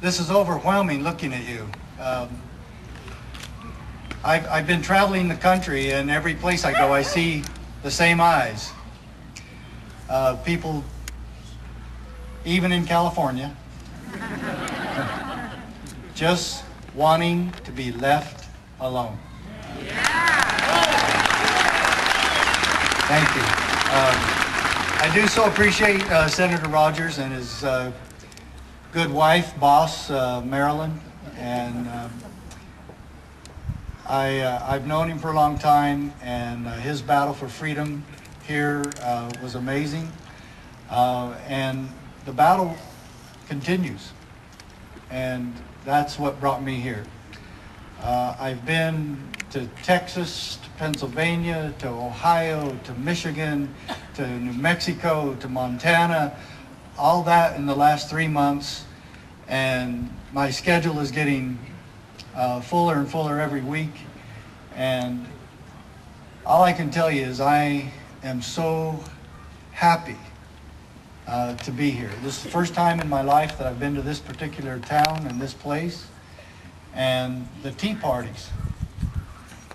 this is overwhelming looking at you. I've been traveling the country, and every place I go, I see the same eyes. People, even in California, just wanting to be left alone. Thank you. I do so appreciate Senator Rogers and his good wife, boss, Marilyn, and I've known him for a long time, and his battle for freedom here was amazing, and the battle continues, and that's what brought me here. I've been to Texas, to Pennsylvania, to Ohio, to Michigan, to New Mexico, to Montana, all that in the last 3 months, and my schedule is getting fuller and fuller every week, and all I can tell you is I am so happy to be here. This is the first time in my life that I've been to this particular town and this place, and the tea parties.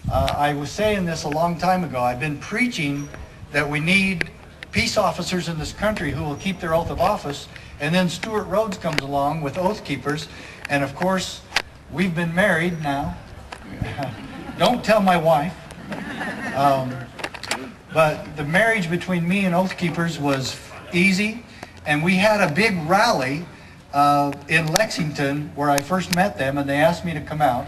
I was saying this a long time ago. I've been preaching that we need peace officers in this country who will keep their oath of office, and then Stuart Rhodes comes along with Oath Keepers, and of course we've been married now. Don't tell my wife. But the marriage between me and Oath Keepers was easy, and we had a big rally in Lexington where I first met them, and they asked me to come out.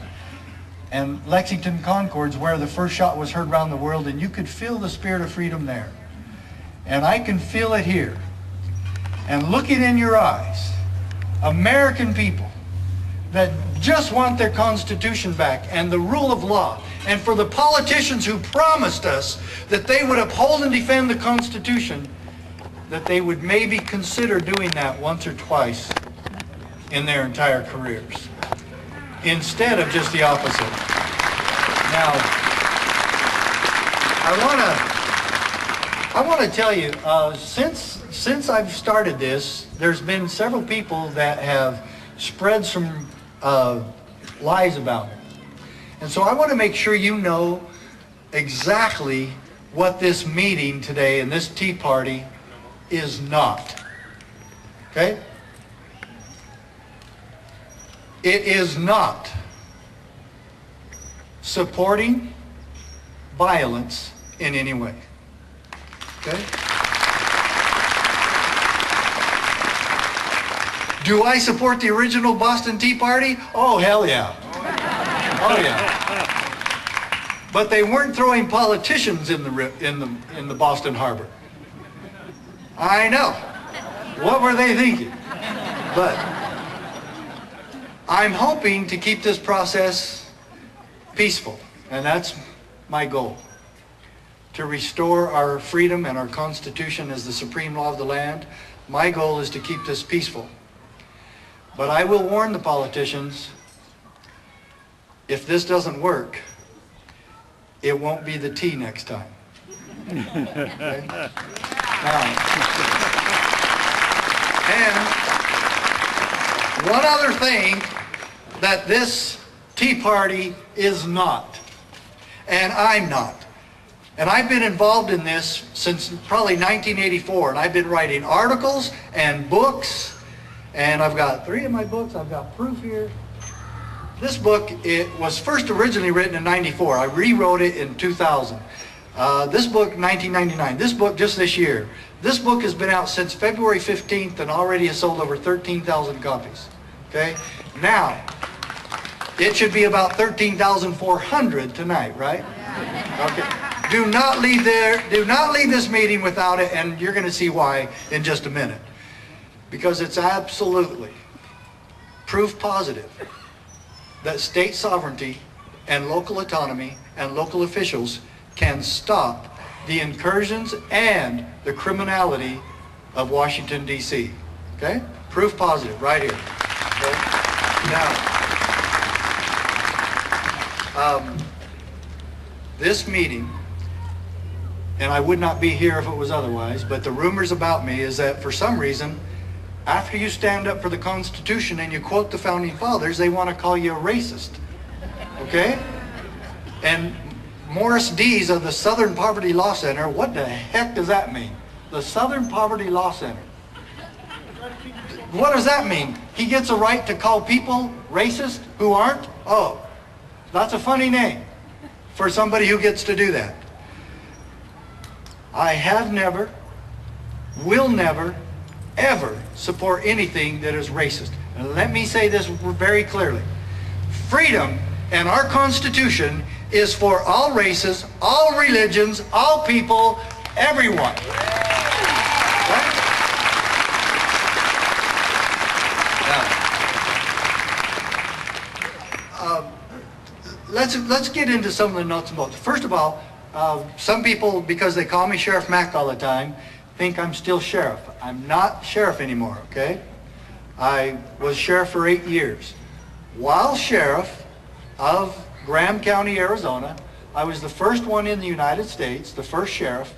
And Lexington Concord's where the first shot was heard around the world, and you could feel the spirit of freedom there. And I can feel it here. And looking in your eyes, American people that just want their Constitution back and the rule of law, and for the politicians who promised us that they would uphold and defend the Constitution, that they would maybe consider doing that once or twice in their entire careers, instead of just the opposite. Now, I want to tell you, since I've started this, there's been several people that have spread some lies about it. And so I want to make sure you know exactly what this meeting today and this tea party is not. Okay? It is not supporting violence in any way. Okay? Do I support the original Boston Tea Party? Oh, hell yeah. Oh, yeah. But they weren't throwing politicians in the Boston Harbor. I know. What were they thinking? But I'm hoping to keep this process peaceful, and that's my goal. To restore our freedom and our Constitution as the supreme law of the land. My goal is to keep this peaceful. But I will warn the politicians, if this doesn't work, it won't be the tea next time. Okay? Now, and one other thing that this tea party is not, and I'm not. And I've been involved in this since probably 1984, and I've been writing articles and books, and I've got 3 of my books. I've got proof here. This book, it was first originally written in '94. I rewrote it in 2000. This book, 1999. This book just this year. This book has been out since February 15th and already has sold over 13,000 copies. Okay? Now, it should be about 13,400 tonight, right? Okay. Do not leave this meeting without it, and you're going to see why in just a minute. Because it's absolutely proof positive that state sovereignty and local autonomy and local officials can stop the incursions and the criminality of Washington, D.C. Okay? Proof positive right here. Okay? Now, this meeting, and I would not be here if it was otherwise, but the rumors about me is that for some reason after you stand up for the Constitution and you quote the Founding Fathers, they want to call you a racist. Okay? And Morris Dees of the Southern Poverty Law Center, what the heck does that mean? The Southern Poverty Law Center. What does that mean? He gets a right to call people racist who aren't? Oh, that's a funny name for somebody who gets to do that. I have never, will never, ever support anything that is racist. And let me say this very clearly. Freedom and our Constitution is for all races, all religions, all people, everyone. Right? Let's get into some of the nuts and bolts. First of all, some people, because they call me Sheriff Mack all the time, think I'm still sheriff. I'm not sheriff anymore, okay? I was sheriff for 8 years. While sheriff of Graham County, Arizona, I was the first one in the United States, the first sheriff,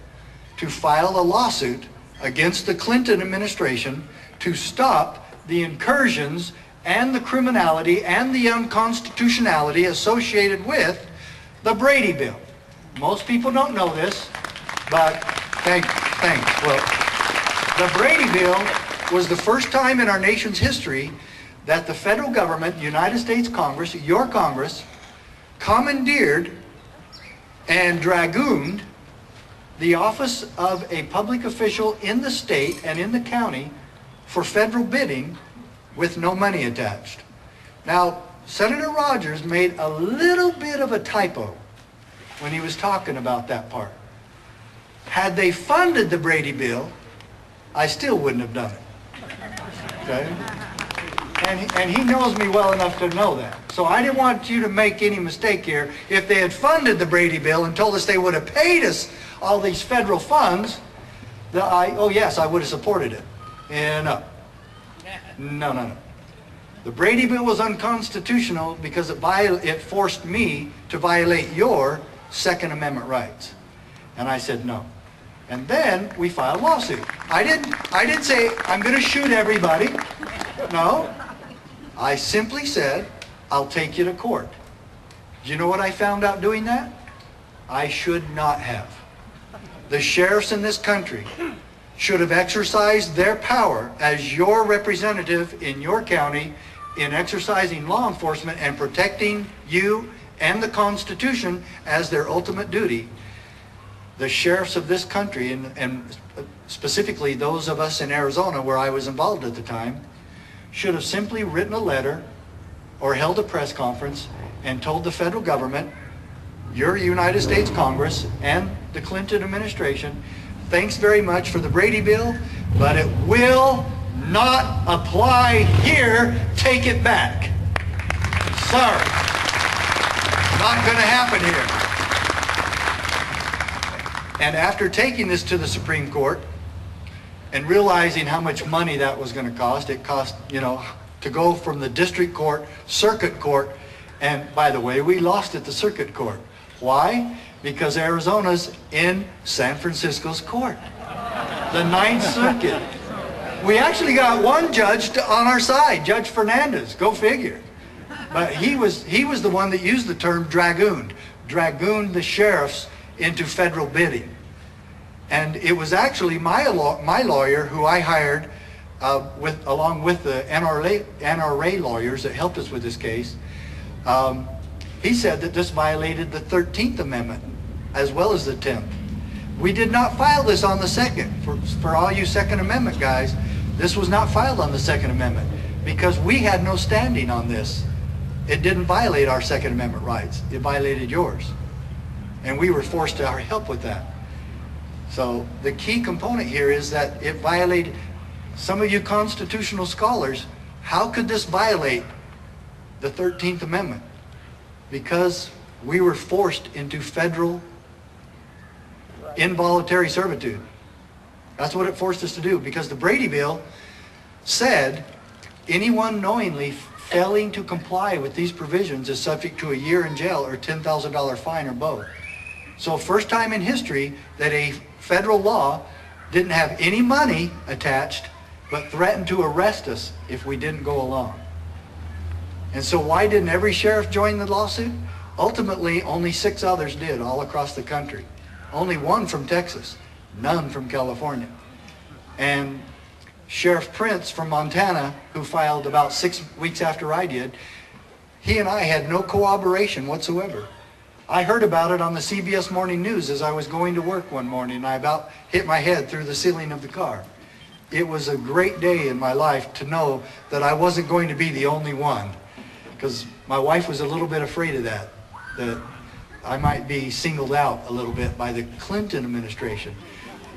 to file a lawsuit against the Clinton administration to stop the incursions and the criminality and the unconstitutionality associated with the Brady Bill. Most people don't know this, but thanks. Well, the Brady Bill was the first time in our nation's history that the federal government, the United States Congress, your Congress, commandeered and dragooned the office of a public official in the state and in the county for federal bidding with no money attached. Now, Senator Rogers made a little bit of a typo when he was talking about that part. Had they funded the Brady Bill, I still wouldn't have done it. Okay? And he knows me well enough to know that. So I didn't want you to make any mistake here. If they had funded the Brady Bill and told us they would have paid us all these federal funds, oh yes, I would have supported it. And no. The Brady Bill was unconstitutional because it forced me to violate your Second Amendment rights. And I said no. And then we filed a lawsuit. I didn't say I'm going to shoot everybody. No. I simply said I'll take you to court. Do you know what I found out doing that? I should not have. The sheriffs in this country should have exercised their power as your representative in your county in exercising law enforcement and protecting you and the Constitution as their ultimate duty. The sheriffs of this country, and specifically those of us in Arizona where I was involved at the time, should have simply written a letter or held a press conference and told the federal government, your United States Congress and the Clinton administration, thanks very much for the Brady Bill, but it will not apply here. Take it back. Sorry. Not going to happen here. And after taking this to the Supreme Court and realizing how much money that was going to cost, it cost, to go from the district court, circuit court, and by the way, we lost at the circuit court. Why? Because Arizona's in San Francisco's court, the Ninth Circuit. We actually got one judge on our side, Judge Fernandez. Go figure. But he was the one that used the term dragooned the sheriffs into federal bidding. And it was actually my lawyer who I hired along with the NRA lawyers that helped us with this case. He said that this violated the 13th Amendment as well as the 10th. We did not file this on the 2nd. For all you Second Amendment guys, this was not filed on the Second Amendment because we had no standing on this. It didn't violate our Second Amendment rights. It violated yours. And we were forced to help with that. So the key component here is that it violated, some of you constitutional scholars, how could this violate the 13th Amendment? Because we were forced into federal involuntary servitude. That's what it forced us to do, because the Brady Bill said anyone knowingly failing to comply with these provisions is subject to a year in jail or $10,000 fine or both. So first time in history that a federal law didn't have any money attached but threatened to arrest us if we didn't go along. And so why didn't every sheriff join the lawsuit? Ultimately, only 6 others did all across the country. Only 1 from Texas, none from California. And Sheriff Prince from Montana, who filed about 6 weeks after I did, he and I had no cooperation whatsoever. I heard about it on the CBS Morning News as I was going to work one morning, and I about hit my head through the ceiling of the car. It was a great day in my life to know that I wasn't going to be the only one, because my wife was a little bit afraid of that I might be singled out a little bit by the Clinton administration.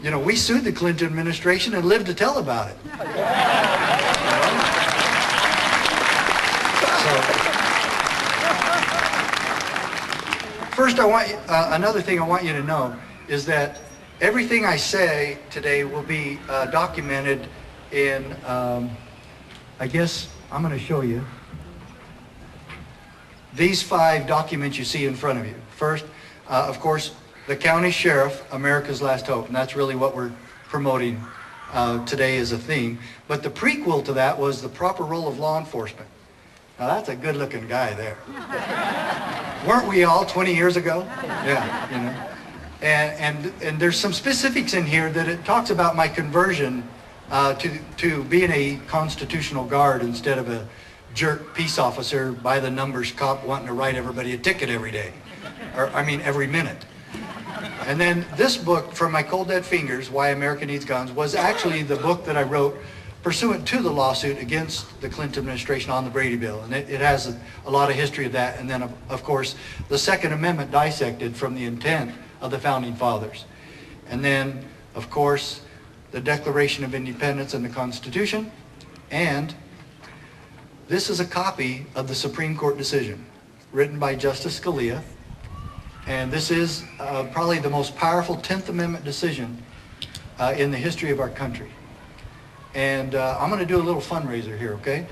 You know, we sued the Clinton administration and lived to tell about it. First, another thing I want you to know is that everything I say today will be documented in, I guess I'm going to show you these 5 documents you see in front of you. First, of course, the county sheriff, America's Last Hope, and that's really what we're promoting today as a theme. But the prequel to that was the proper role of law enforcement. Now that's a good-looking guy there. Weren't we all 20 years ago? Yeah, you know. And there's some specifics in here that it talks about my conversion to being a constitutional guard instead of a jerk peace officer by the numbers cop wanting to write everybody a ticket every day, or I mean every minute. And then this book, From My Cold Dead Fingers, Why America Needs Guns, was actually the book that I wrote pursuant to the lawsuit against the Clinton administration on the Brady Bill. And it has a lot of history of that. And then, of course, the Second Amendment dissected from the intent of the Founding Fathers. And then, of course, the Declaration of Independence and the Constitution. And this is a copy of the Supreme Court decision written by Justice Scalia. And this is probably the most powerful 10th Amendment decision in the history of our country. And I'm going to do a little fundraiser here, okay?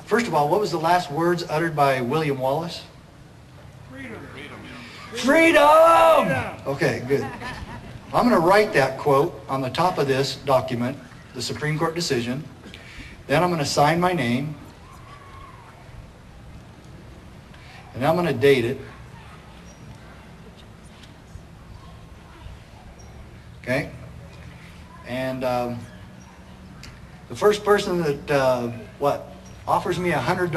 First of all, what was the last words uttered by William Wallace? Freedom. Freedom! Okay, good. I'm going to write that quote on the top of this document, the Supreme Court decision. Then I'm going to sign my name. And I'm going to date it. Okay? And the first person that, offers me $100.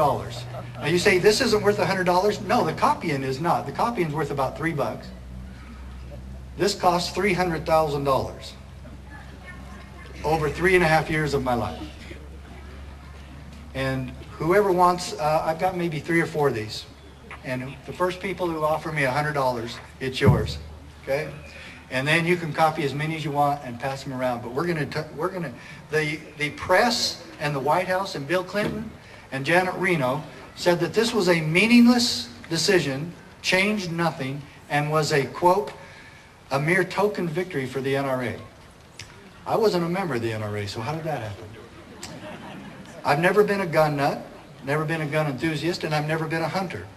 Now you say, this isn't worth $100? No, the copying is not. The copying's worth about $3. This costs $300,000 over 3.5 years of my life. And whoever wants, I've got maybe 3 or 4 of these. And the first people who offer me $100, it's yours, okay? And then you can copy as many as you want and pass them around. But the press and the White House and Bill Clinton and Janet Reno said that this was a meaningless decision, changed nothing, and was a, quote, a mere token victory for the NRA. I wasn't a member of the NRA, so how did that happen? I've never been a gun nut, never been a gun enthusiast, and I've never been a hunter.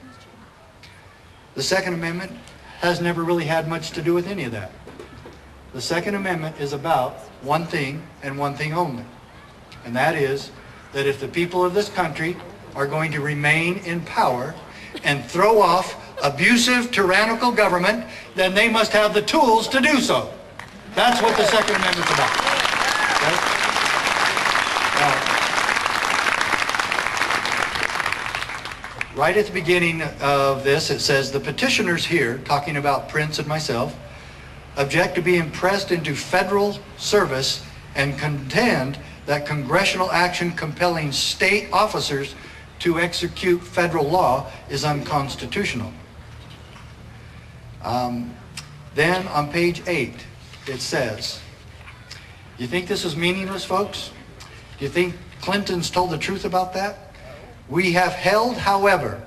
The Second Amendment has never really had much to do with any of that. The Second Amendment is about one thing and one thing only. And that is that if the people of this country are going to remain in power and throw off abusive, tyrannical government, then they must have the tools to do so. That's what the Second Amendment's about. Okay? Right at the beginning of this, it says, the petitioners here, talking about Prince and myself, object to being pressed into federal service and contend that congressional action compelling state officers to execute federal law is unconstitutional. Then on page 8, it says, you think this is meaningless, folks? Do you think Clinton's told the truth about that? We have held, however,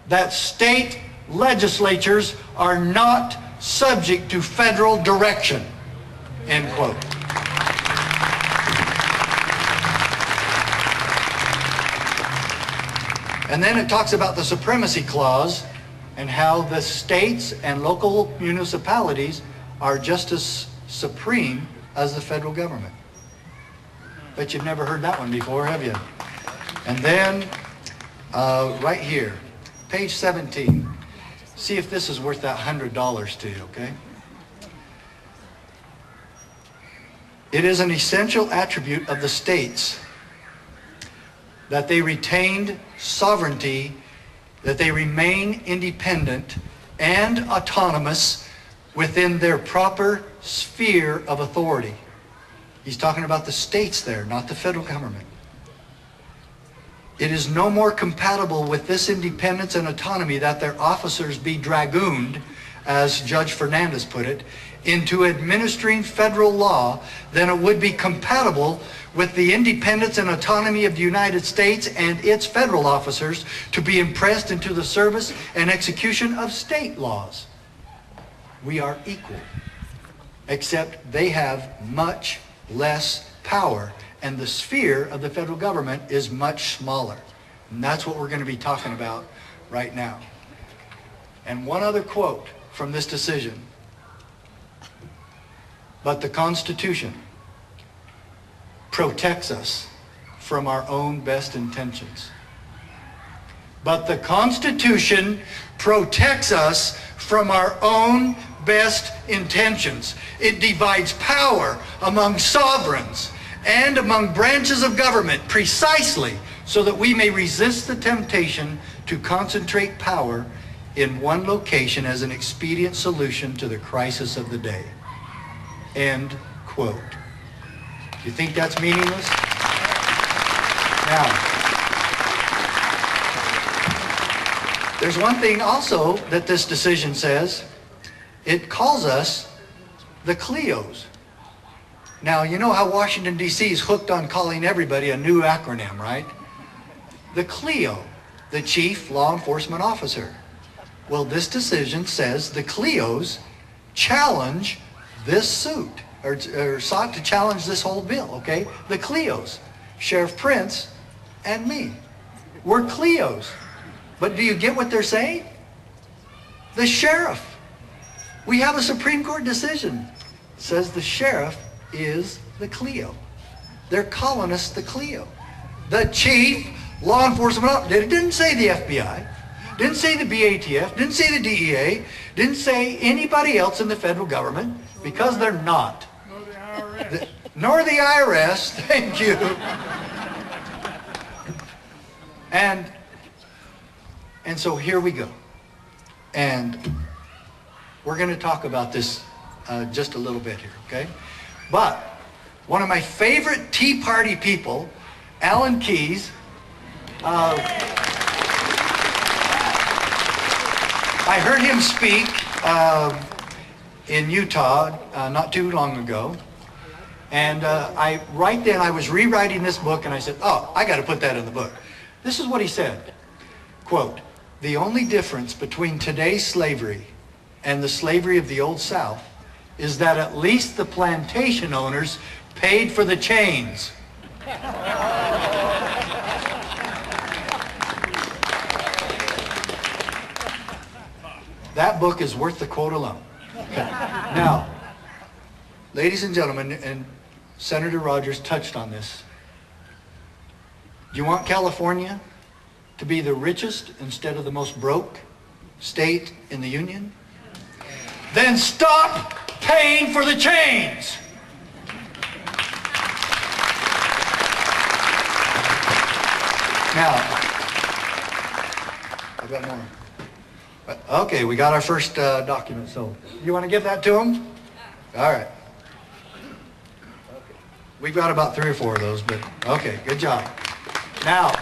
that state legislatures are not subject to federal direction, end quote. And then it talks about the Supremacy Clause and how the states and local municipalities are just as supreme as the federal government. Bet you've never heard that one before, have you? And then, right here, page 17. See if this is worth that $100 to you, okay? It is an essential attribute of the states that they retained sovereignty, that they remain independent and autonomous within their proper sphere of authority. He's talking about the states there, not the federal government. It is no more compatible with this independence and autonomy that their officers be dragooned, as Judge Fernandez put it, into administering federal law than it would be compatible with the independence and autonomy of the United States and its federal officers to be impressed into the service and execution of state laws. We are equal, except they have much less power, and the sphere of the federal government is much smaller. And that's what we're going to be talking about right now. And one other quote from this decision. But the Constitution protects us from our own best intentions. But the Constitution protects us from our own best intentions. It divides power among sovereigns and among branches of government precisely so that we may resist the temptation to concentrate power in one location as an expedient solution to the crisis of the day. End quote. You think that's meaningless? Now, there's one thing also that this decision says. It calls us the CLEOs. Now, you know how Washington, D.C. is hooked on calling everybody a new acronym, right? The CLEO, the Chief Law Enforcement Officer. Well, this decision says the CLEOs challenge this suit, or sought to challenge this whole bill, okay? The CLEOs, Sheriff Prince and me. We're CLEOs. But do you get what they're saying? The sheriff. We have a Supreme Court decision. It says the sheriff is the CLEO. They're calling us the CLEO. The Chief Law Enforcement Officer. It didn't say the FBI. Didn't say the BATF. Didn't say the DEA. Didn't say anybody else in the federal government, because they're not. Nor the IRS. Thank you. And so here we go. And we're going to talk about this just a little bit here, okay? But one of my favorite Tea Party people, Alan Keyes, I heard him speak in Utah not too long ago. And right then I was rewriting this book, and I said, oh, I got to put that in the book. This is what he said, quote, "The only difference between today's slavery and the slavery of the Old South is that at least the plantation owners paid for the chains." That book is worth the quote alone. Okay. Now, ladies and gentlemen, and Senator Rogers touched on this. Do you want California to be the richest instead of the most broke state in the Union? Then stop paying for the chains. Now, I've got more. Okay, we got our first document. So, you want to give that to him? All right. Okay. We've got about 3 or 4 of those, but okay, good job. Now,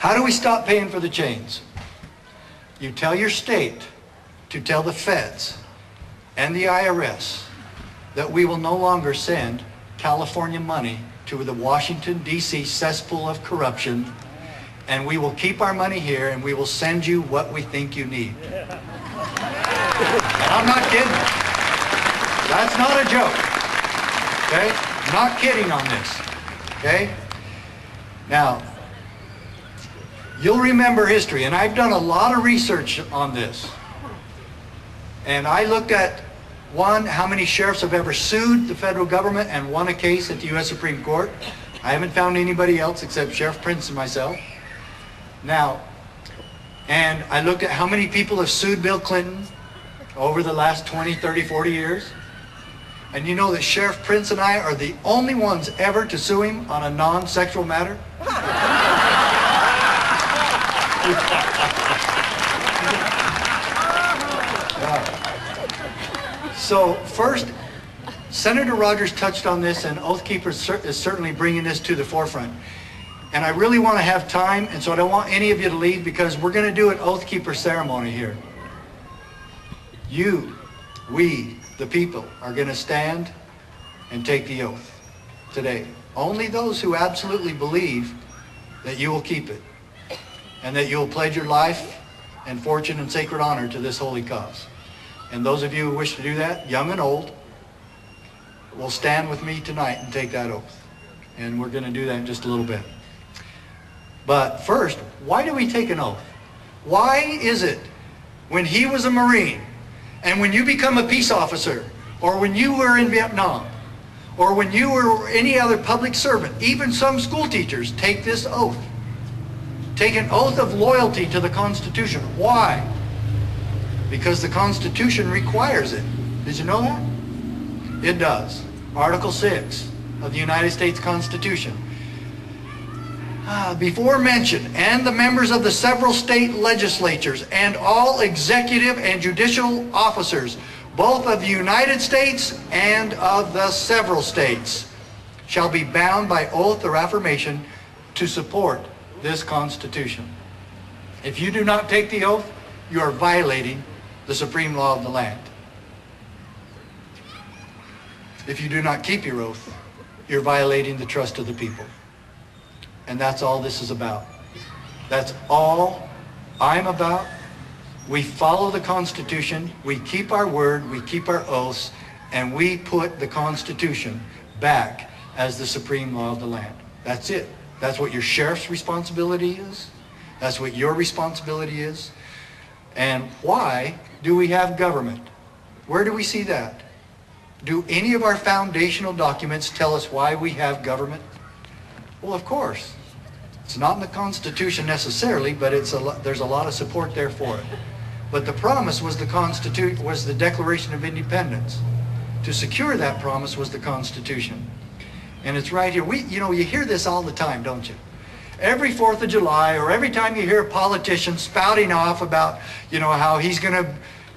how do we stop paying for the chains? You tell your state to tell the feds and the IRS that we will no longer send California money to the Washington, D.C. cesspool of corruption, and we will keep our money here and we will send you what we think you need. And I'm not kidding. That's not a joke. Okay? I'm not kidding on this. Okay? Now, you'll remember history, and I've done a lot of research on this. And I looked at One, how many sheriffs have ever sued the federal government and won a case at the U.S. Supreme Court? I haven't found anybody else except Sheriff Prince and myself. Now, and I looked at how many people have sued Bill Clinton over the last 20, 30, 40 years. And you know that Sheriff Prince and I are the only ones ever to sue him on a non-sexual matter? So first, Senator Rogers touched on this, and Oath Keepers is certainly bringing this to the forefront. And I really want to have time, and so I don't want any of you to leave, because we're going to do an Oath Keeper ceremony here. You, we, the people, are going to stand and take the oath today. Only those who absolutely believe that you will keep it, and that you will pledge your life and fortune and sacred honor to this holy cause. And those of you who wish to do that, young and old, will stand with me tonight and take that oath. And we're going to do that in just a little bit. But first, why do we take an oath? Why is it when he was a Marine, and when you become a peace officer, or when you were in Vietnam, or when you were any other public servant, even some school teachers take this oath? Take an oath of loyalty to the Constitution. Why? Because the Constitution requires it. Did you know that? It does. Article 6 of the United States Constitution. Before mentioned, and the members of the several state legislatures and all executive and judicial officers, both of the United States and of the several states, shall be bound by oath or affirmation to support this Constitution. If you do not take the oath, you are violating the supreme law of the land. If you do not keep your oath, you're violating the trust of the people. And that's all this is about. That's all I'm about. We follow the Constitution, we keep our word, we keep our oaths, and we put the Constitution back as the supreme law of the land. That's it. That's what your sheriff's responsibility is. That's what your responsibility is. And why do we have government? Where do we see that? Do any of our foundational documents tell us why we have government? Well, of course. It's not in the Constitution necessarily, but there's a lot of support there for it. But the promise was the Declaration of Independence. To secure that promise was the Constitution. And it's right here. You hear this all the time, don't you? Every 4th of July, or every time you hear a politician spouting off about, how he's going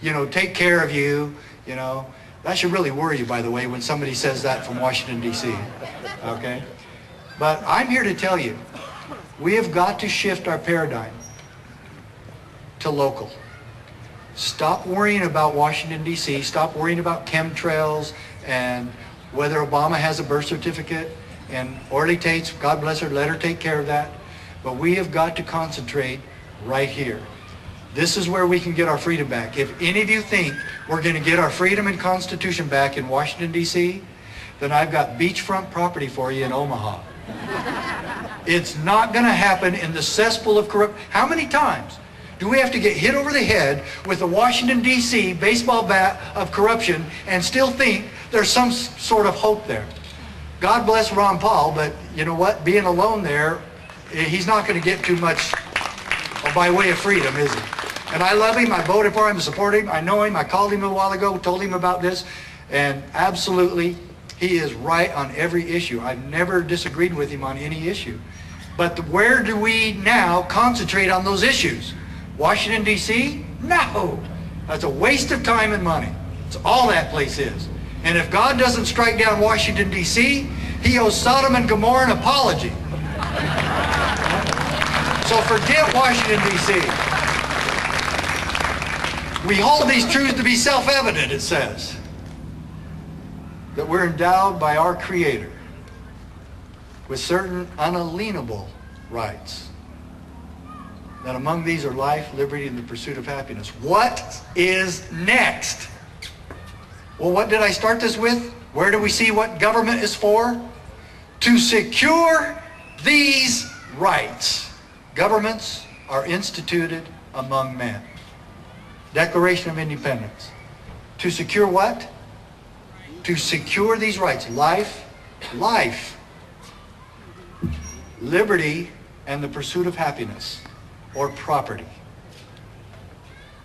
to, take care of you, That should really worry you, by the way, when somebody says that from Washington, D.C. Okay? But I'm here to tell you, we have got to shift our paradigm to local. Stop worrying about Washington, D.C. Stop worrying about chemtrails and whether Obama has a birth certificate. And Orly Tate's, God bless her, let her take care of that. But we have got to concentrate right here. This is where we can get our freedom back. If any of you think we're going to get our freedom and Constitution back in Washington, D.C., then I've got beachfront property for you in Omaha. It's not going to happen in the cesspool of corruption. How many times do we have to get hit over the head with a Washington, D.C. baseball bat of corruption and still think there's some sort of hope there? God bless Ron Paul, but you know what? Being alone there, he's not going to get too much by way of freedom, is he? And I love him. I voted for him, support him. I know him. I called him a while ago, told him about this, and absolutely, he is right on every issue. I've never disagreed with him on any issue. But where do we now concentrate on those issues? Washington, D.C.? No. That's a waste of time and money. That's all that place is. And if God doesn't strike down Washington, D.C., he owes Sodom and Gomorrah an apology. So forget Washington, D.C. We hold these truths to be self-evident, it says. That we're endowed by our Creator with certain unalienable rights. That among these are life, liberty, and the pursuit of happiness. What is next? Well, what did I start this with? Where do we see what government is for? To secure these rights. Governments are instituted among men. Declaration of Independence. To secure what? to secure these rights: life, liberty, and the pursuit of happiness or property.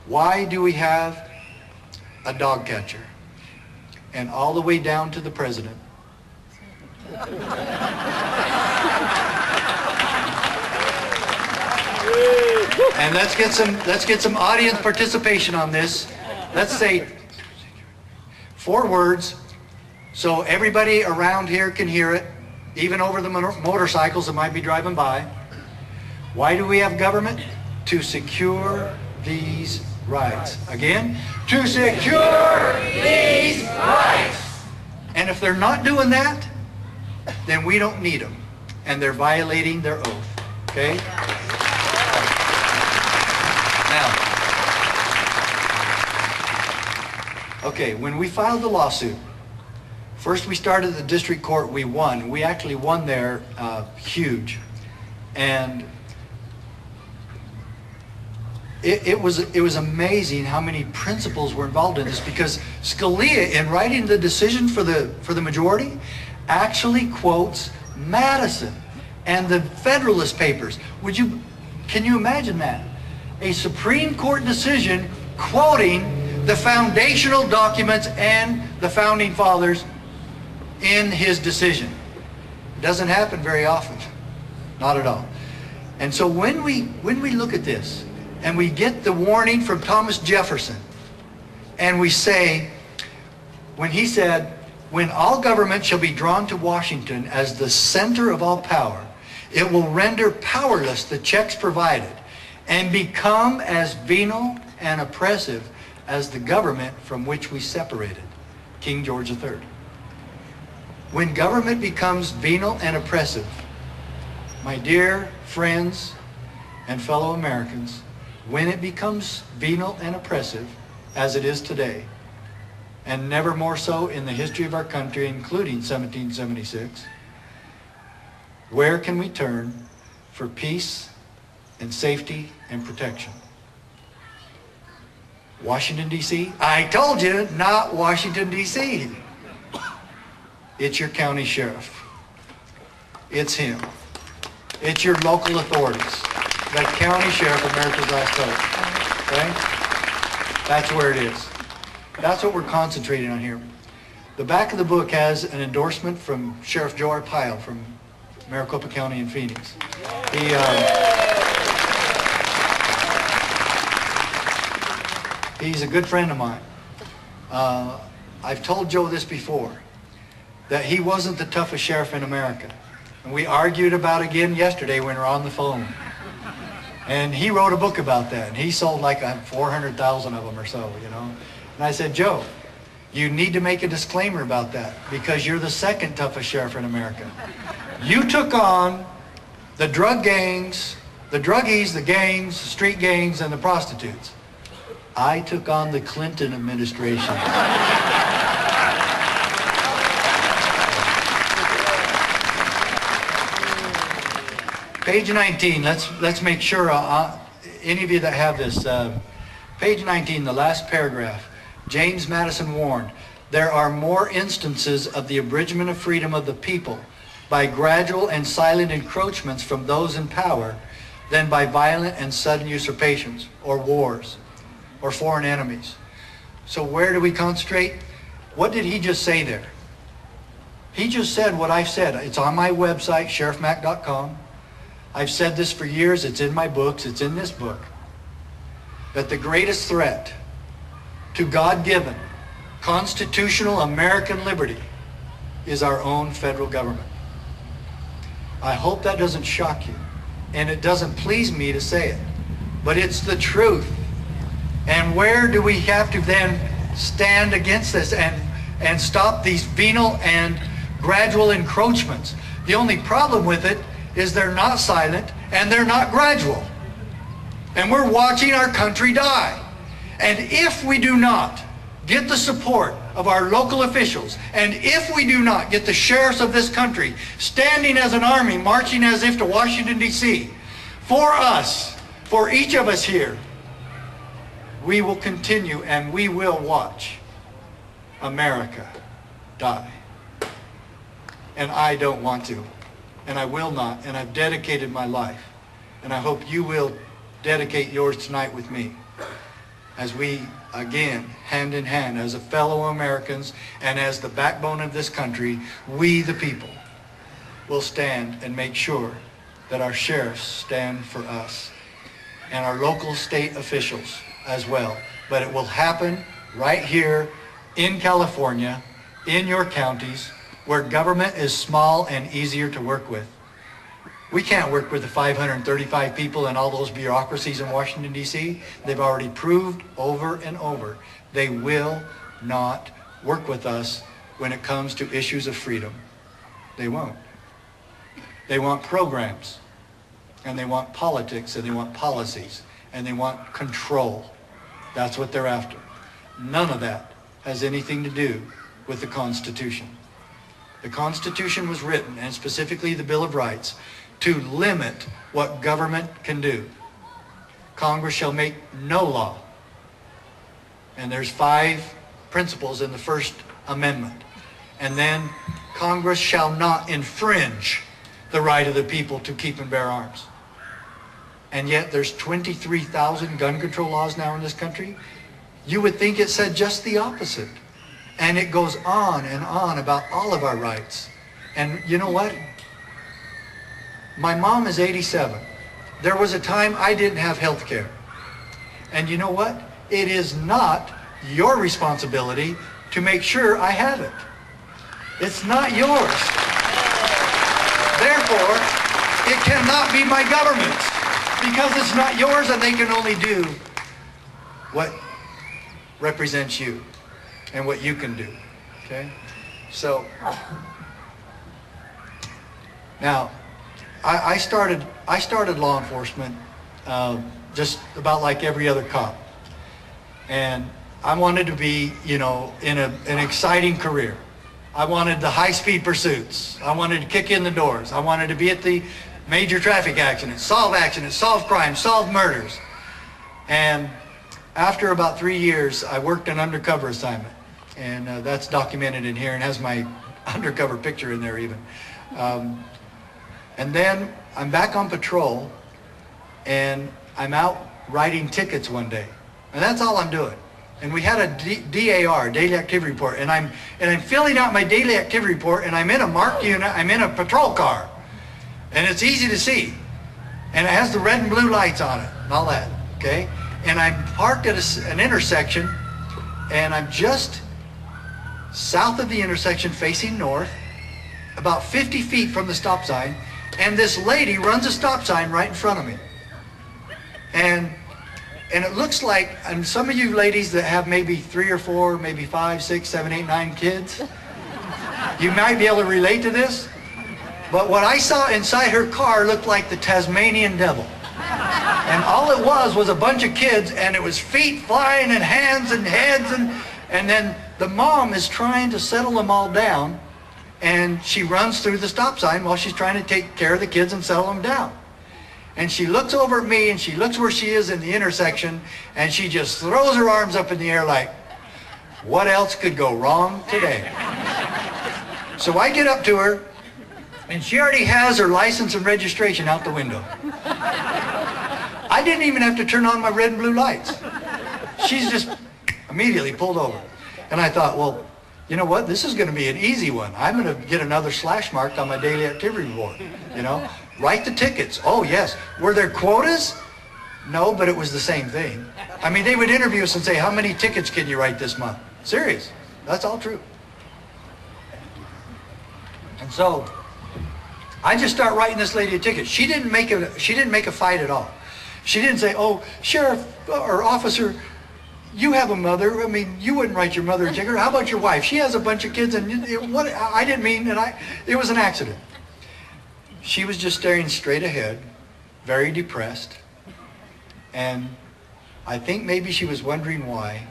Why do we have a dog catcher? And all the way down to the president. And let's get some audience participation on this. Let's say 4 words so everybody around here can hear it, even over the motorcycles that might be driving by. Why do we have government? To secure these rights. Again, to secure these rights. And if they're not doing that, then we don't need them. And they're violating their oath. Okay? Now, okay, when we filed the lawsuit, first we started at the district court, we won. We actually won there huge. And it was amazing how many principles were involved in this, because Scalia, in writing the decision for the majority, actually quotes Madison and the Federalist Papers. Can you imagine that? A Supreme Court decision quoting the foundational documents and the Founding Fathers in his decision. It doesn't happen very often. Not at all. And so when we look at this, and we get the warning from Thomas Jefferson, and we say, when he said, "When all government shall be drawn to Washington as the center of all power, it will render powerless the checks provided, and become as venal and oppressive as the government from which we separated." King George III. When government becomes venal and oppressive, my dear friends and fellow Americans, when it becomes venal and oppressive, as it is today, and never more so in the history of our country, including 1776, where can we turn for peace and safety and protection? Washington, D.C.? I told you, not Washington, D.C. It's your county sheriff. It's him. It's your local authorities. The county sheriff, America's last hope. Okay? That's where it is. That's what we're concentrating on here. The back of the book has an endorsement from Sheriff Joe Arpaio from Maricopa County in Phoenix. He's a good friend of mine. I've told Joe this before, that he wasn't the toughest sheriff in America. And we argued about it again yesterday when we were on the phone. And he wrote a book about that, and he sold like 400,000 of them or so, you know. And I said, Joe, you need to make a disclaimer about that, because you're the second toughest sheriff in America. You took on the drug gangs, the druggies, the gangs, the street gangs, and the prostitutes. I took on the Clinton administration. Page 19, let's make sure, any of you that have this, page 19, the last paragraph. James Madison warned, there are more instances of the abridgment of freedom of the people by gradual and silent encroachments from those in power than by violent and sudden usurpations or wars or foreign enemies. So where do we concentrate? What did he just say there? He just said what I've said. It's on my website, sheriffmac.com. I've said this for years. It's in my books. It's in this book. That the greatest threat to God-given, constitutional American liberty is our own federal government. I hope that doesn't shock you. And it doesn't please me to say it. But it's the truth. And where do we have to then stand against this and stop these venal and gradual encroachments? The only problem with it is they're not silent and they're not gradual. And we're watching our country die. And if we do not get the support of our local officials, and if we do not get the sheriffs of this country standing as an army, marching as if to Washington, D.C., for us, for each of us here, we will continue and we will watch America die. And I don't want to. And I will not. And I've dedicated my life. And I hope you will dedicate yours tonight with me. As we, again, hand in hand, as a fellow Americans and as the backbone of this country, we the people will stand and make sure that our sheriffs stand for us and our local state officials as well. But it will happen right here in California, in your counties, where government is small and easier to work with. We can't work with the 535 people and all those bureaucracies in Washington, D.C. They've already proved over and over they will not work with us when it comes to issues of freedom. They won't. They want programs, and they want politics, and they want policies, and they want control. That's what they're after. None of that has anything to do with the Constitution. The Constitution was written, and specifically the Bill of Rights, to limit what government can do. Congress shall make no law. And there's 5 principles in the First Amendment. And then Congress shall not infringe the right of the people to keep and bear arms. And yet there's 23,000 gun control laws now in this country. You would think it said just the opposite. And it goes on and on about all of our rights. And you know what? My mom is 87. There was a time I didn't have health care. And you know what? It is not your responsibility to make sure I have it. It's not yours. Therefore, it cannot be my government's, because it's not yours and they can only do what represents you and what you can do. Okay? So, now, I started law enforcement just about like every other cop. And I wanted to be, you know, in an exciting career. I wanted the high-speed pursuits. I wanted to kick in the doors. I wanted to be at the major traffic accidents, solve crimes, solve murders. And after about 3 years, I worked an undercover assignment. And that's documented in here and has my undercover picture in there even. And then I'm back on patrol, and I'm out writing tickets one day. And that's all I'm doing. And we had a DAR, daily activity report, and I'm filling out my daily activity report, and I'm in a marked unit, I'm in a patrol car. And it's easy to see. And it has the red and blue lights on it and all that, okay? And I'm parked at an intersection, and I'm just south of the intersection facing north, about 50 feet from the stop sign, and this lady runs a stop sign right in front of me. And it looks like, and some of you ladies that have maybe 3 or 4, maybe 5, 6, 7, 8, 9 kids, you might be able to relate to this. But what I saw inside her car looked like the Tasmanian devil. And all it was a bunch of kids, and it was feet flying and hands and heads, and then the mom is trying to settle them all down, and she runs through the stop sign while she's trying to take care of the kids and settle them down. And she looks over at me, and she looks where she is in the intersection, and she just throws her arms up in the air like, what else could go wrong today? So I get up to her, and she already has her license and registration out the window. I didn't even have to turn on my red and blue lights. She's just immediately pulled over. And I thought, well, you know what? This is going to be an easy one. I'm going to get another slash mark on my daily activity report. You know, write the tickets. Oh, yes. Were there quotas? No, but it was the same thing. I mean, they would interview us and say, how many tickets can you write this month? Serious. That's all true. And so I just start writing this lady a ticket. She didn't make a fight at all. She didn't say, oh, sheriff or officer, you have a mother. I mean, you wouldn't write your mother a ticket. How about your wife? She has a bunch of kids, and I didn't mean, and it was an accident. She was just staring straight ahead, very depressed, and I think maybe she was wondering why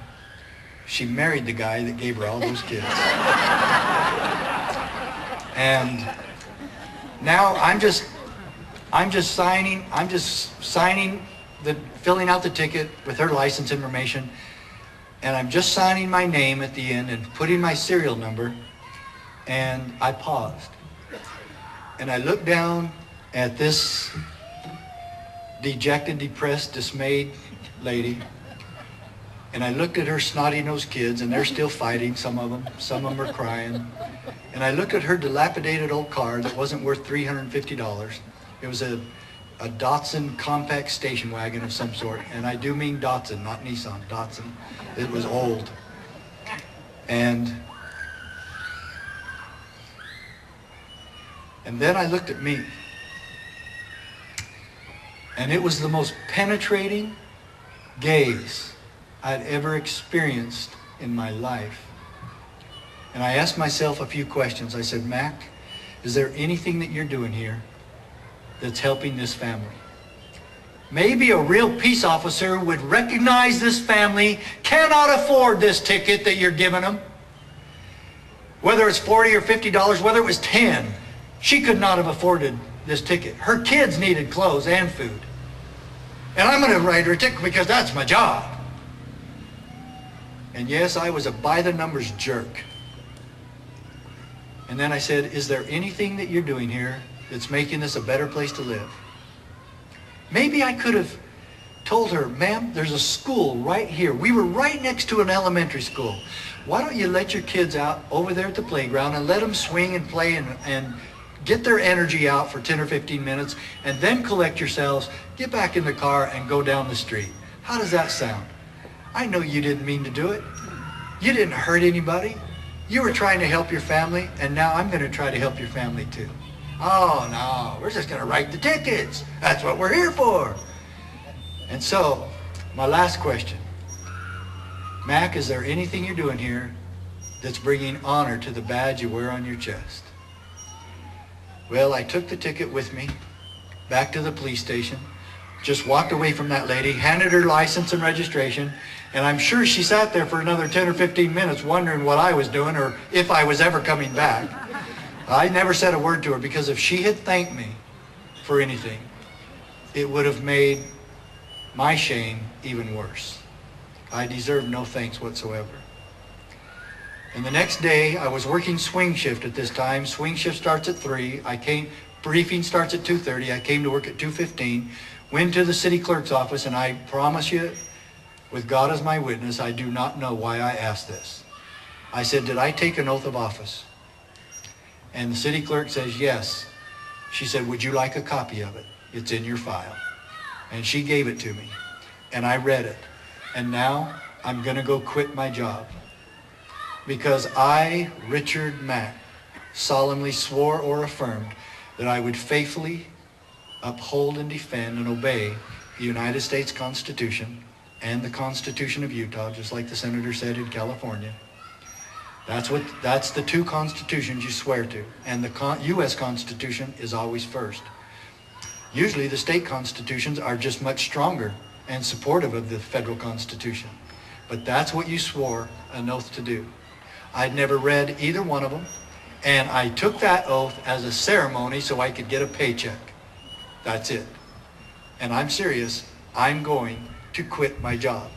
she married the guy that gave her all those kids. And now I'm just filling out the ticket with her license information, and I'm just signing my name at the end and putting my serial number And I paused. And I looked down at this dejected, depressed, dismayed lady. And I looked at her snotty-nosed kids, and they're still fighting, some of them are crying. And I looked at her dilapidated old car that wasn't worth $350. It was a Datsun compact station wagon of some sort. And I do mean Datsun, not Nissan, Datsun. It was old. And then I looked at me. And it was the most penetrating gaze I'd ever experienced in my life. And I asked myself a few questions. I said, Mac, is there anything that you're doing here that's helping this family? Maybe a real peace officer would recognize this family cannot afford this ticket that you're giving them. Whether it's $40 or $50, whether it was $10, she could not have afforded this ticket. Her kids needed clothes and food. And I'm going to write her a ticket because that's my job. And yes, I was a by-the-numbers jerk. And then I said, is there anything that you're doing here that's making this a better place to live? Maybe I could have told her, ma'am, there's a school right here. We were right next to an elementary school. Why don't you let your kids out over there at the playground and let them swing and play and get their energy out for 10 or 15 minutes, and then collect yourselves, get back in the car, and go down the street. How does that sound? I know you didn't mean to do it. You didn't hurt anybody. You were trying to help your family, and now I'm going to try to help your family too. Oh, no, we're just going to write the tickets. That's what we're here for. And so, my last question. Mac, is there anything you're doing here that's bringing honor to the badge you wear on your chest? Well, I took the ticket with me back to the police station, just walked away from that lady, handed her license and registration, and I'm sure she sat there for another 10 or 15 minutes wondering what I was doing or if I was ever coming back. I never said a word to her, because if she had thanked me for anything, it would have made my shame even worse. I deserved no thanks whatsoever. And the next day, I was working swing shift at this time. Swing shift starts at 3. Briefing starts at 2:30. I came to work at 2:15, went to the city clerk's office, and I promise you, with God as my witness, I do not know why I asked this. I said, did I take an oath of office? And the city clerk says, yes. She said, would you like a copy of it? It's in your file. And she gave it to me. And I read it. And now I'm going to go quit my job. Because I, Richard Mack, solemnly swore or affirmed that I would faithfully uphold and defend and obey the United States Constitution and the Constitution of Utah, just like the senator said in California. That's the two constitutions you swear to. And the U.S. Constitution is always first. Usually the state constitutions are just much stronger and supportive of the federal Constitution. But that's what you swore an oath to do. I'd never read either one of them, and I took that oath as a ceremony so I could get a paycheck. That's it. And I'm serious, I'm going to quit my job.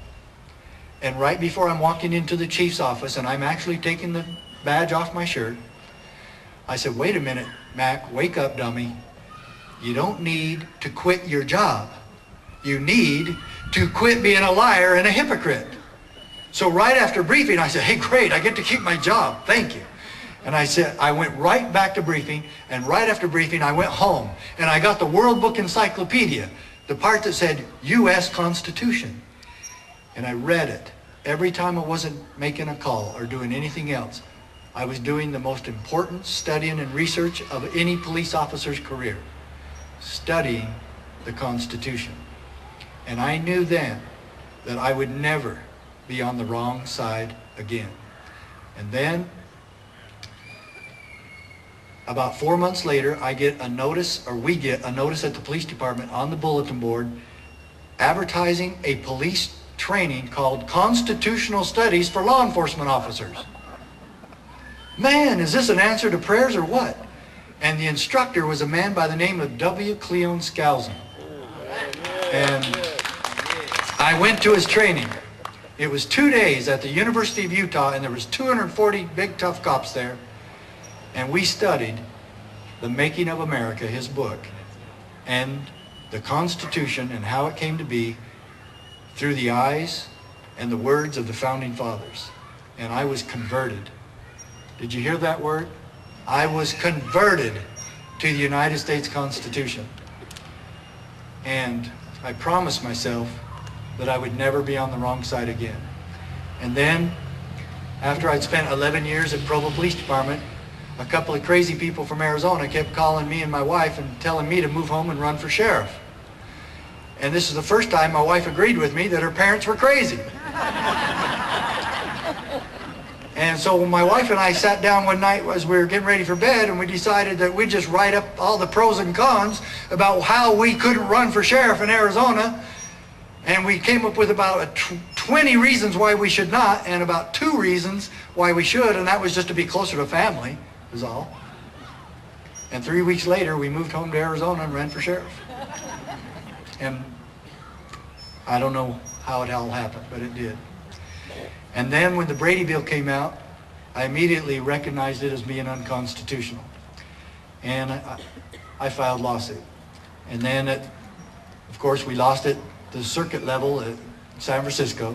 And right before I'm walking into the chief's office and I'm actually taking the badge off my shirt, I said, wait a minute, Mac, wake up, dummy. You don't need to quit your job. You need to quit being a liar and a hypocrite. So right after briefing, I said, hey, great, I get to keep my job. Thank you. And I said, I went right back to briefing, and right after briefing, I went home, and I got the World Book Encyclopedia, the part that said U.S. Constitution. And I read it. Every time I wasn't making a call or doing anything else, I was doing the most important studying and research of any police officer's career, studying the Constitution. And I knew then that I would never be on the wrong side again. And then, about 4 months later, we get a notice at the police department on the bulletin board advertising a police training called Constitutional Studies for Law Enforcement Officers. Man, is this an answer to prayers or what? And the instructor was a man by the name of W. Cleone Skousen. And I went to his training. It was 2 days at the University of Utah, and there was 240 big tough cops there. and we studied The Making of America, his book, and the Constitution and how it came to be through the eyes and the words of the Founding Fathers. And I was converted. Did you hear that word? I was converted to the United States Constitution. And I promised myself that I would never be on the wrong side again. And then, after I'd spent 11 years at Provo Police Department, a couple of crazy people from Arizona kept calling me and my wife and telling me to move home and run for sheriff. And this is the first time my wife agreed with me that her parents were crazy. And so my wife and I sat down one night as we were getting ready for bed, and we decided that we'd just write up all the pros and cons about how we couldn't run for sheriff in Arizona. And we came up with about 20 reasons why we should not, and about 2 reasons why we should, and that was just to be closer to family, is all. And 3 weeks later, we moved home to Arizona and ran for sheriff. And I don't know how it all happened, but it did. And then when the Brady Bill came out, I immediately recognized it as being unconstitutional. And I filed lawsuit. And then, of course, we lost it at the circuit level at San Francisco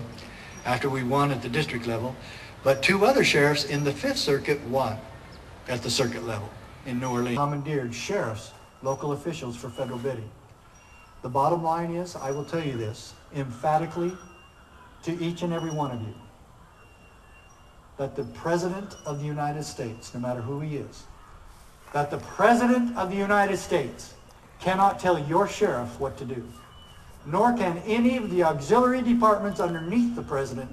after we won at the district level. But 2 other sheriffs in the 5th Circuit won at the circuit level in New Orleans. Commandeered sheriffs, local officials for federal bidding. The bottom line is, I will tell you this emphatically to each and every one of you, that the President of the United States, no matter who he is, that the President of the United States cannot tell your sheriff what to do, nor can any of the auxiliary departments underneath the President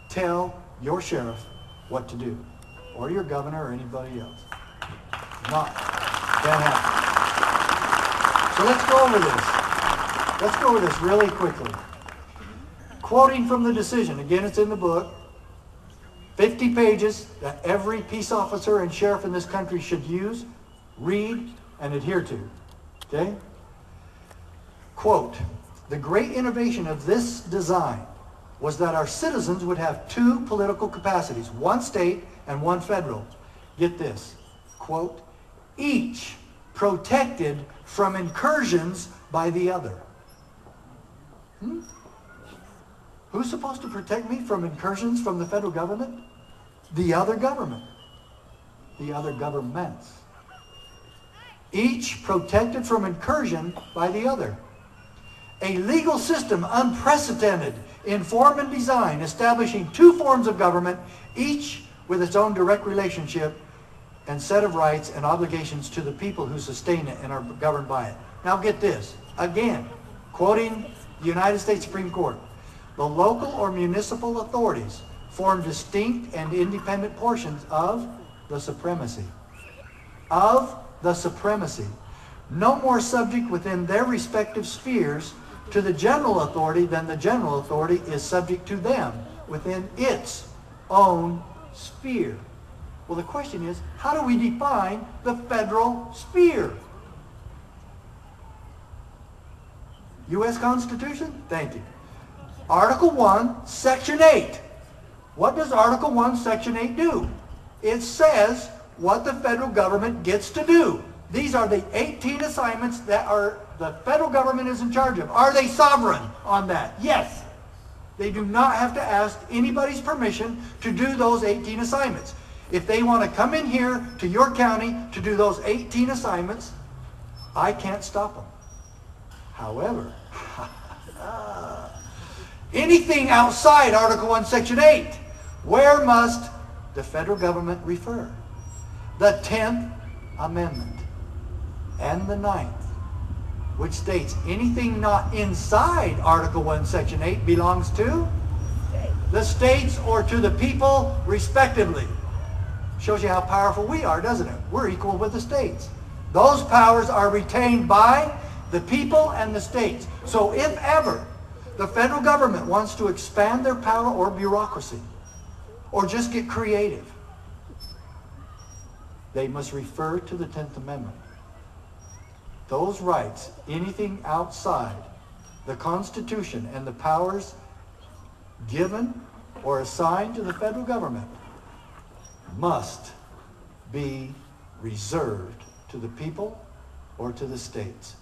tell your sheriff what to do, or your governor or anybody else. Not. Can't happen. So let's go over this. Let's go over this really quickly. Quoting from the decision, again it's in the book, 50 pages that every peace officer and sheriff in this country should use, read, and adhere to. Okay? Quote, "The great innovation of this design was that our citizens would have 2 political capacities, one state and one federal." Get this, quote, "each protected from incursions by the other." Who's supposed to protect me from incursions from the federal government? The other government. The other governments. Each protected from incursion by the other. A legal system unprecedented in form and design, establishing 2 forms of government, each with its own direct relationship and set of rights and obligations to the people who sustain it and are governed by it. Now get this, again, quoting the United States Supreme Court. "The local or municipal authorities form distinct and independent portions of the supremacy. Of the supremacy. No more subject within their respective spheres to the general authority than the general authority is subject to them within its own sphere." Well, the question is, how do we define the federal sphere? U.S. Constitution? Thank you. Article 1, Section 8. What does Article 1, Section 8 do? It says what the federal government gets to do. These are the 18 assignments that the federal government is in charge of. Are they sovereign on that? Yes. They do not have to ask anybody's permission to do those 18 assignments. If they want to come in here to your county to do those 18 assignments, I can't stop them. However, anything outside Article 1, Section 8, where must the federal government refer? The 10th Amendment and the 9th, which states anything not inside Article 1, Section 8 belongs to the states or to the people respectively. Shows you how powerful we are, doesn't it? We're equal with the states. Those powers are retained by the people and the states. So if ever the federal government wants to expand their power or bureaucracy, or just get creative, they must refer to the 10th Amendment. Those rights, anything outside the Constitution and the powers given or assigned to the federal government, must be reserved to the people or to the states.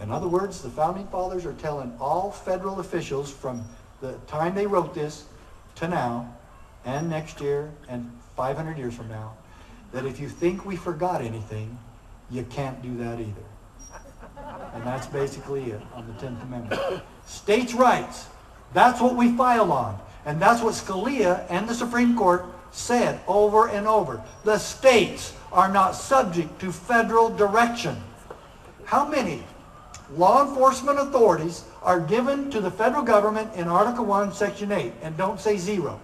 In other words, the Founding Fathers are telling all federal officials from the time they wrote this to now, and next year, and 500 years from now, that if you think we forgot anything, you can't do that either. And that's basically it on the 10th Amendment. States' rights, that's what we file on. And that's what Scalia and the Supreme Court said over and over. The states are not subject to federal direction. How many law enforcement authorities are given to the federal government in Article 1, Section 8? And don't say 0.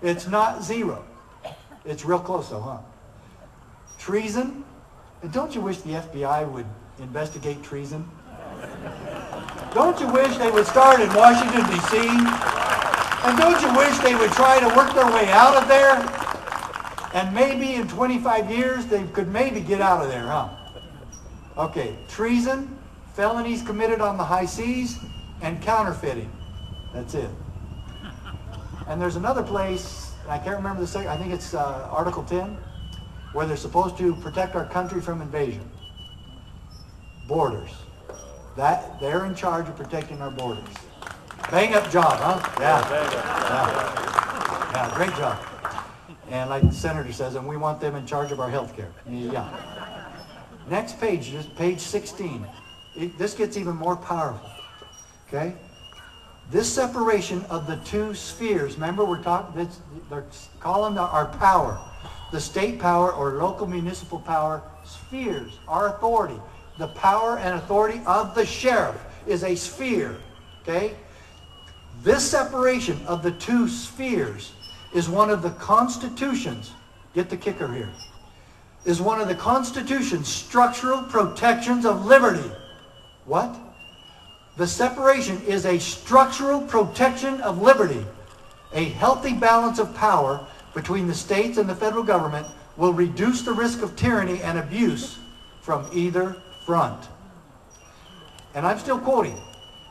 It's not 0. It's real close though, huh? Treason. And don't you wish the FBI would investigate treason? Don't you wish they would start in Washington, D.C.? And don't you wish they would try to work their way out of there? And maybe in 25 years they could maybe get out of there, huh? Okay, treason, felonies committed on the high seas, and counterfeiting. That's it. And there's another place, I can't remember the second, I think it's Article 10, where they're supposed to protect our country from invasion. Borders. They're in charge of protecting our borders. Bang up job, huh? Yeah, great job. And like the senator says, and we want them in charge of our health care. Yeah. Next page, just page 16. This gets even more powerful. Okay? This separation of the two spheres, remember they're calling our power, the state power or local municipal power, spheres, our authority. The power and authority of the sheriff is a sphere. Okay? This separation of the two spheres is one of the Constitution's, get the kicker here, is one of the Constitution's structural protections of liberty. What? The separation is a structural protection of liberty. A healthy balance of power between the states and the federal government will reduce the risk of tyranny and abuse from either front. And I'm still quoting.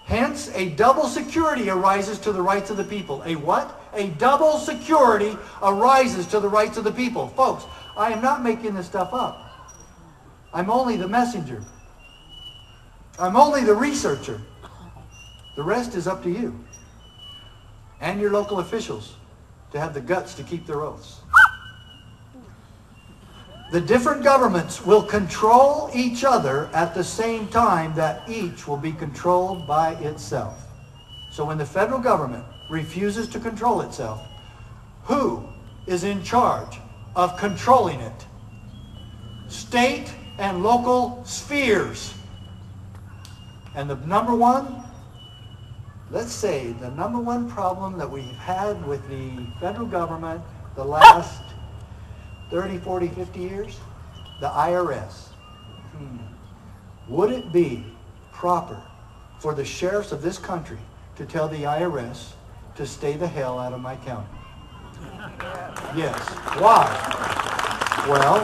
Hence, a double security arises to the rights of the people. A what? A double security arises to the rights of the people. Folks, I am not making this stuff up. I'm only the messenger. I'm only the researcher. The rest is up to you and your local officials to have the guts to keep their oaths. The different governments will control each other at the same time that each will be controlled by itself. So when the federal government refuses to control itself, who is in charge of controlling it? State and local spheres. And the number one, let's say the number one problem that we've had with the federal government the last 30, 40, 50 years, the IRS. Would it be proper for the sheriffs of this country to tell the IRS to stay the hell out of my county? Yes. Why? Well,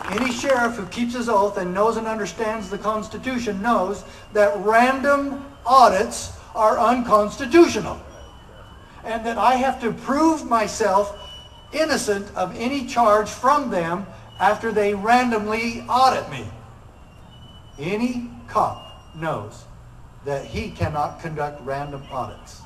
any sheriff who keeps his oath and knows and understands the Constitution knows that random audits are unconstitutional. And that I have to prove myself innocent of any charge from them after they randomly audit me. Any cop knows that he cannot conduct random audits.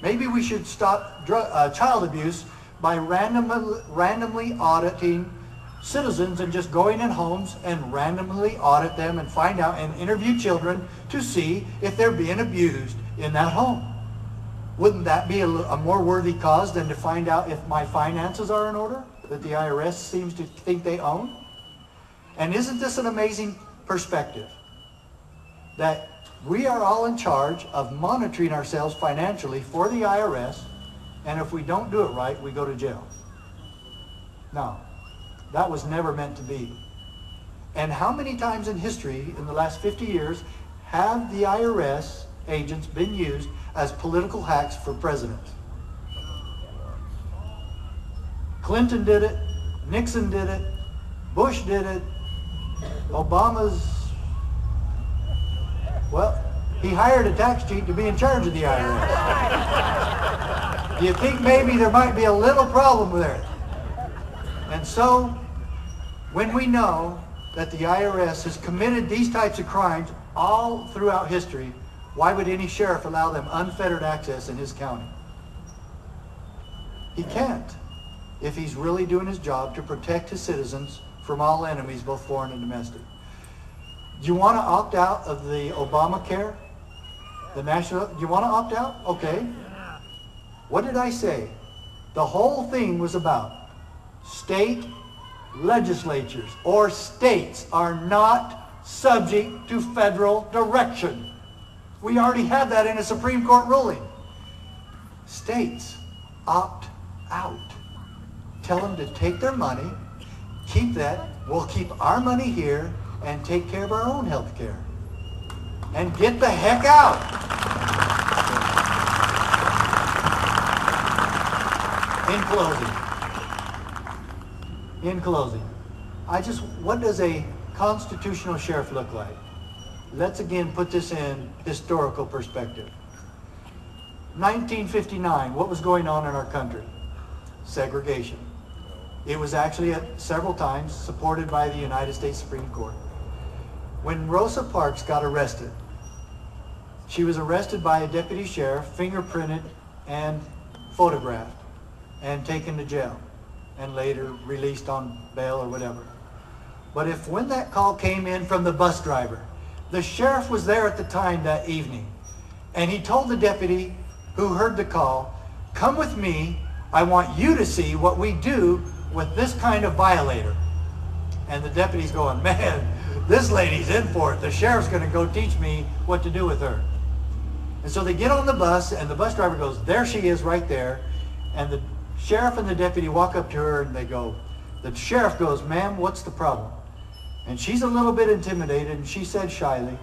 Maybe we should stop child abuse by randomly auditing citizens and just going in homes and randomly audit them and find out and interview children to see if they're being abused in that home. Wouldn't that be a more worthy cause than to find out if my finances are in order that the IRS seems to think they own? And isn't this an amazing perspective? That we are all in charge of monitoring ourselves financially for the IRS, and if we don't do it right, we go to jail. Now, that was never meant to be. And how many times in history, in the last 50 years, have the IRS agents been used as political hacks for presidents? Clinton did it, Nixon did it, Bush did it, Obama's, well, he hired a tax cheat to be in charge of the IRS. Do you think maybe there might be a little problem with it? And so, when we know that the IRS has committed these types of crimes all throughout history, why would any sheriff allow them unfettered access in his county? He can't, if he's really doing his job to protect his citizens from all enemies, both foreign and domestic. Do you want to opt out of the Obamacare? The national, do you want to opt out? Okay. What did I say? The whole thing was about state legislatures or states are not subject to federal direction. We already have that in a Supreme Court ruling. States opt out. Tell them to take their money, keep that, we'll keep our money here and take care of our own health care. And get the heck out. In closing, what does a constitutional sheriff look like? Let's again put this in historical perspective. 1959, what was going on in our country? Segregation. It was actually several times supported by the United States Supreme Court. When Rosa Parks got arrested, she was arrested by a deputy sheriff, fingerprinted and photographed, and taken to jail, and later released on bail or whatever. But if when that call came in from the bus driver, the sheriff was there at the time that evening, and he told the deputy who heard the call, come with me, I want you to see what we do with this kind of violator. And the deputy's going, man, this lady's in for it. The sheriff's going to go teach me what to do with her. And so they get on the bus, and the bus driver goes, there she is right there. And the sheriff and the deputy walk up to her, and they go, the sheriff goes, ma'am, what's the problem? And she's a little bit intimidated, and she said shyly,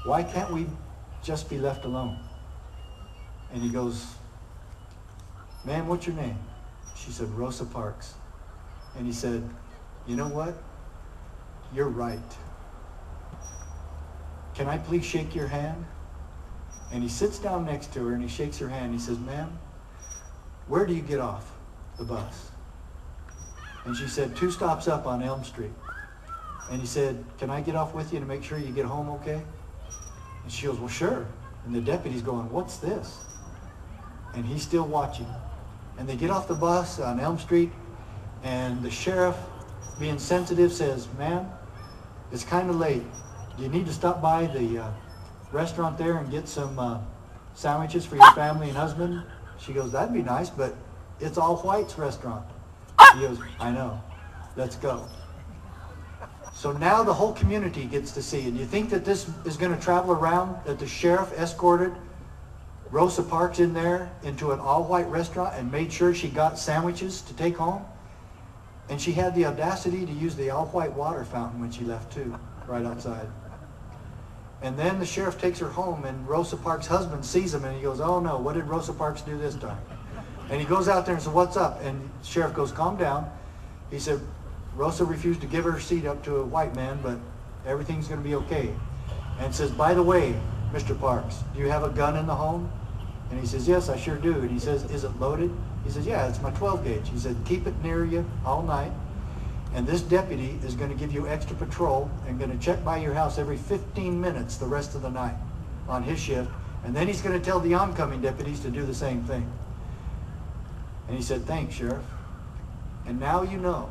why can't we just be left alone? And he goes, ma'am, what's your name? She said, Rosa Parks. And he said, you know what? You're right. Can I please shake your hand? And he sits down next to her and he shakes her hand. He says, ma'am, where do you get off the bus? And she said, 2 stops up on Elm Street. And he said, can I get off with you to make sure you get home okay? And she goes, well, sure. And the deputy's going, what's this? And he's still watching. And they get off the bus on Elm Street, and the sheriff, being sensitive, says, ma'am, it's kind of late. Do you need to stop by the restaurant there and get some sandwiches for your family and husband? She goes, that'd be nice, but it's all whites restaurant. He goes, I know. Let's go. So now the whole community gets to see. And you think that this is going to travel around, that the sheriff escorted Rosa Parks in there into an all-white restaurant and made sure she got sandwiches to take home? And she had the audacity to use the all-white water fountain when she left too, right outside. And then the sheriff takes her home, and Rosa Parks' husband sees him, and he goes, oh no, what did Rosa Parks do this time? And he goes out there and says, what's up? And the sheriff goes, calm down. He said, Rosa refused to give her seat up to a white man, but everything's going to be okay. And says, by the way, Mr. Parks, do you have a gun in the home? And he says, yes, I sure do. And he says, is it loaded? He says, yeah, it's my 12 gauge. He said, keep it near you all night. And this deputy is going to give you extra patrol and going to check by your house every 15 minutes the rest of the night on his shift. And then he's going to tell the oncoming deputies to do the same thing. And he said, thanks, Sheriff. And now you know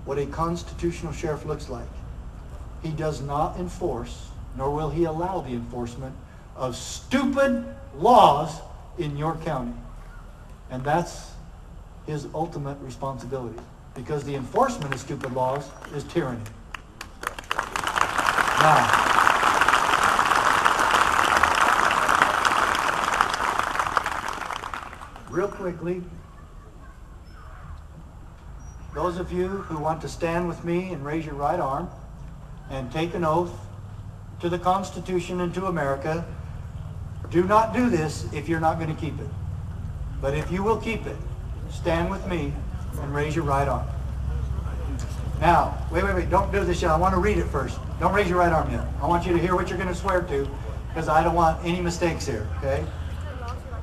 what a constitutional sheriff looks like. He does not enforce, nor will he allow the enforcement of stupid laws in your county. And that's his ultimate responsibility, because the enforcement of stupid laws is tyranny. Now, real quickly, those of you who want to stand with me and raise your right arm and take an oath to the Constitution and to America, do not do this if you're not going to keep it. But if you will keep it, stand with me and raise your right arm. Now, wait, don't do this yet. I want to read it first. Don't raise your right arm yet. I want you to hear what you're going to swear to, because I don't want any mistakes here, okay?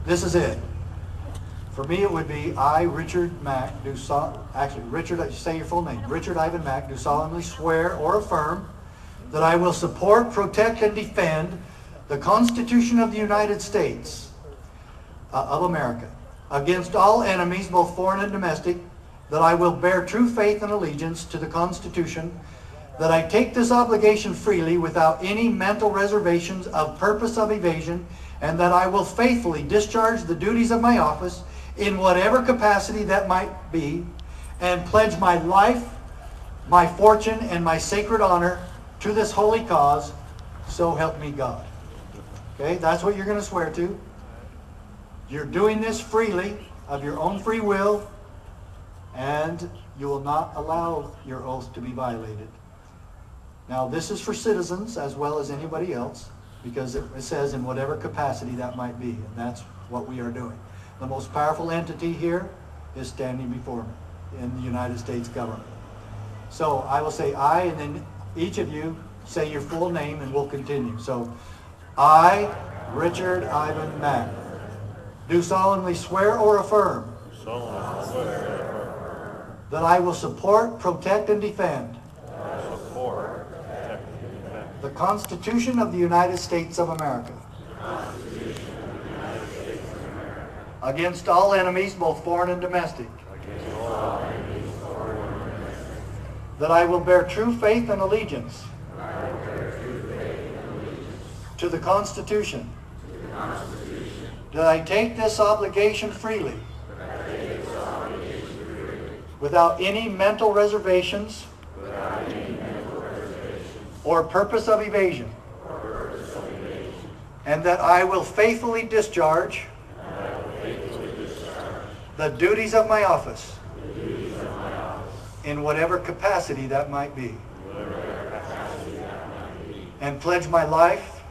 This is it. For me, it would be I, Richard Mack, Richard, say your full name. Richard Ivan Mack, do solemnly swear or affirm that I will support, protect, and defend the Constitution of the United States of America against all enemies, both foreign and domestic, that I will bear true faith and allegiance to the Constitution, that I take this obligation freely without any mental reservations of purpose of evasion, and that I will faithfully discharge the duties of my office in whatever capacity that might be, and pledge my life, my fortune, and my sacred honor to this holy cause, so help me God. Okay, that's what you're going to swear to. You're doing this freely, of your own free will, and you will not allow your oath to be violated. Now, this is for citizens as well as anybody else, because it says in whatever capacity that might be, and that's what we are doing. The most powerful entity here is standing before me in the United States government. So I will say I, and then each of you say your full name, and we'll continue. So, I, Richard Ivan Mack, do solemnly swear or affirm that I will support, protect, and defend the Constitution of the United States of America against all enemies, both foreign and domestic, that I will bear true faith and allegiance to the Constitution, that I take this obligation freely without any mental reservations or purpose of evasion, and that I will faithfully discharge the duties of my office in whatever capacity that might be, and pledge my life,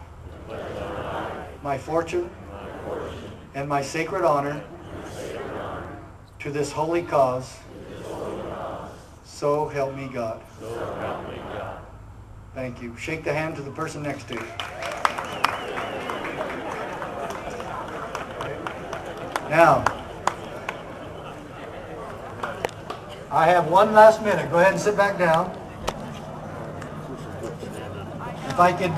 my fortune, and my sacred honor to this holy cause, so help me God. Thank you. Shake the hand to the person next to you. Now, I have one last minute. Go ahead and sit back down. If I could...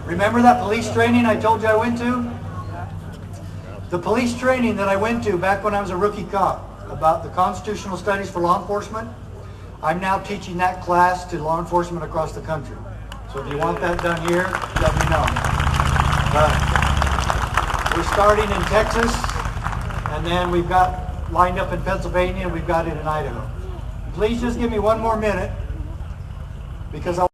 remember that police training I told you I went to? The police training that I went to back when I was a rookie cop about the constitutional studies for law enforcement, I'm now teaching that class to law enforcement across the country. So if you want that done here, let me know. We're starting in Texas, and then we've got lined up in Pennsylvania, and we've got it in Idaho. Please just give me one more minute, because I